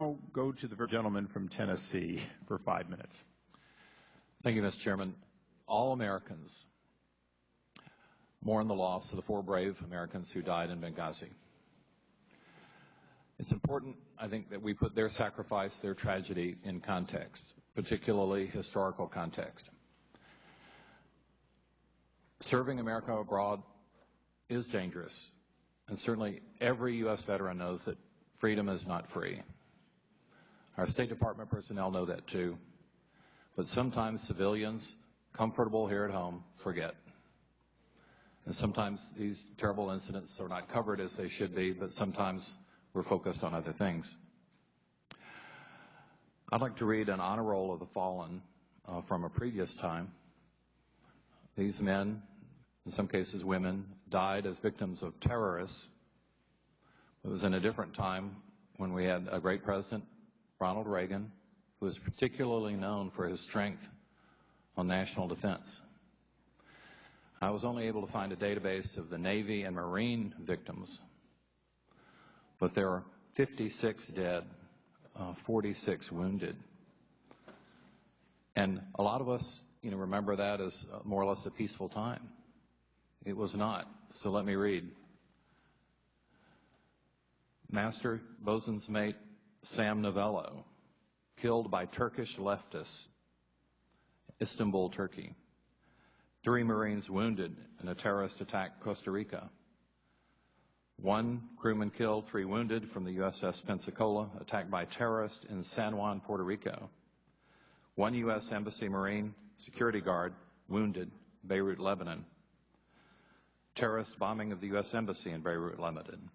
I'll go to the gentleman from Tennessee for 5 minutes. Thank you, Mr. Chairman. All Americans mourn the loss of the 4 brave Americans who died in Benghazi. It's important, I think, that we put their sacrifice, their tragedy in context, particularly historical context. Serving America abroad is dangerous, and certainly every U.S. veteran knows that freedom is not free. Our State Department personnel know that too, but sometimes civilians, comfortable here at home, forget. And sometimes these terrible incidents are not covered as they should be, but sometimes we're focused on other things. I'd like to read an honor roll of the fallen from a previous time. These men, in some cases women, died as victims of terrorists. It was in a different time when we had a great president, Ronald Reagan, who was particularly known for his strength on national defense. I was only able to find a database of the Navy and Marine victims, but there are 56 dead, 46 wounded. And a lot of us, remember that as more or less a peaceful time. It was not. So let me read. Master Bosun's mate Sam Novello, killed by Turkish leftists, Istanbul, Turkey. 3 Marines wounded in a terrorist attack, Costa Rica. 1 crewman killed, 3 wounded from the USS Pensacola, attacked by terrorists in San Juan, Puerto Rico. 1 U.S. Embassy Marine security guard wounded, Beirut, Lebanon. Terrorist bombing of the U.S. Embassy in Beirut, Lebanon.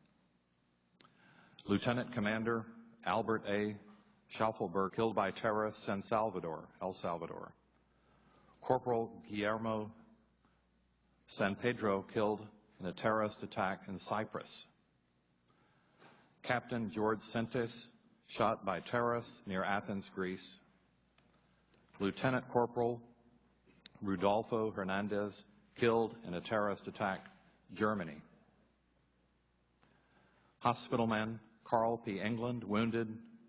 Lieutenant Commander Albert A. Schaufelberg killed by terrorists in El Salvador. Corporal Guillermo San Pedro killed in a terrorist attack in Cyprus. Captain George Sentes shot by terrorists near Athens, Greece. Lieutenant Corporal Rudolfo Hernandez killed in a terrorist attack, Germany. Hospitalman Carl P. England wounded,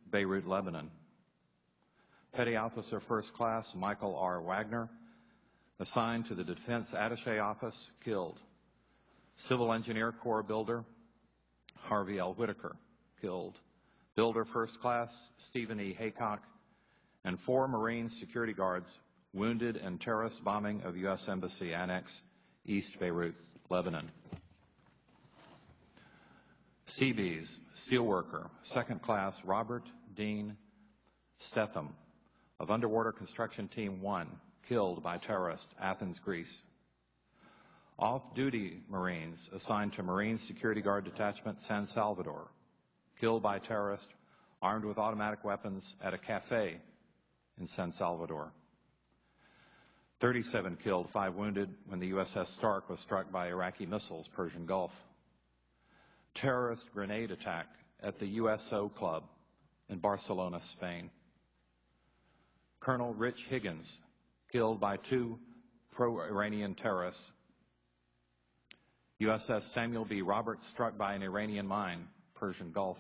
Beirut, Lebanon. Petty Officer First Class Michael R. Wagner, assigned to the Defense Attaché Office, killed. Civil Engineer Corps Builder Harvey L. Whitaker, killed. Builder First Class Stephen E. Haycock, and 4 Marine security guards wounded in terrorist bombing of U.S. Embassy Annex, East Beirut, Lebanon. Seabees, steelworker, Second Class Robert Dean Stetham of Underwater Construction Team 1, killed by terrorists, Athens, Greece. Off-duty Marines assigned to Marine Security Guard Detachment, San Salvador, killed by terrorists armed with automatic weapons at a cafe in San Salvador. 37 killed, 5 wounded when the USS Stark was struck by Iraqi missiles, Persian Gulf. Terrorist grenade attack at the USO Club in Barcelona, Spain. Colonel Rich Higgins, killed by 2 pro-Iranian terrorists. USS Samuel B. Roberts struck by an Iranian mine, Persian Gulf.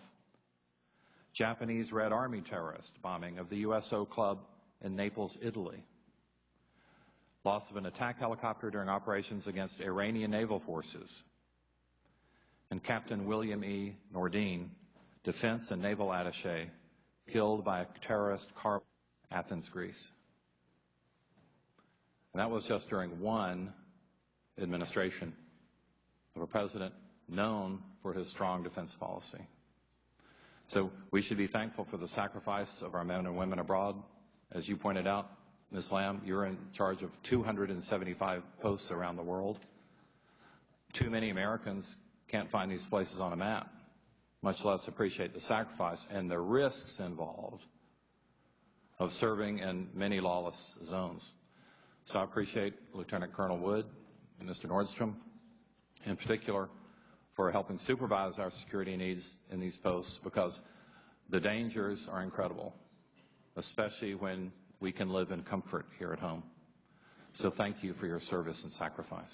Japanese Red Army terrorist bombing of the USO Club in Naples, Italy. Loss of an attack helicopter during operations against Iranian naval forces. And Captain William E. Nordine, Defense and Naval Attaché, killed by a terrorist car, Athens, Greece. And that was just during one administration of a president known for his strong defense policy. So we should be thankful for the sacrifice of our men and women abroad. As you pointed out, Ms. Lamb, you're in charge of 275 posts around the world. Too many Americans can't find these places on a map, much less appreciate the sacrifice and the risks involved of serving in many lawless zones. So I appreciate Lieutenant Colonel Wood and Mr. Nordstrom in particular for helping supervise our security needs in these posts, because the dangers are incredible, especially when we can live in comfort here at home. So thank you for your service and sacrifice.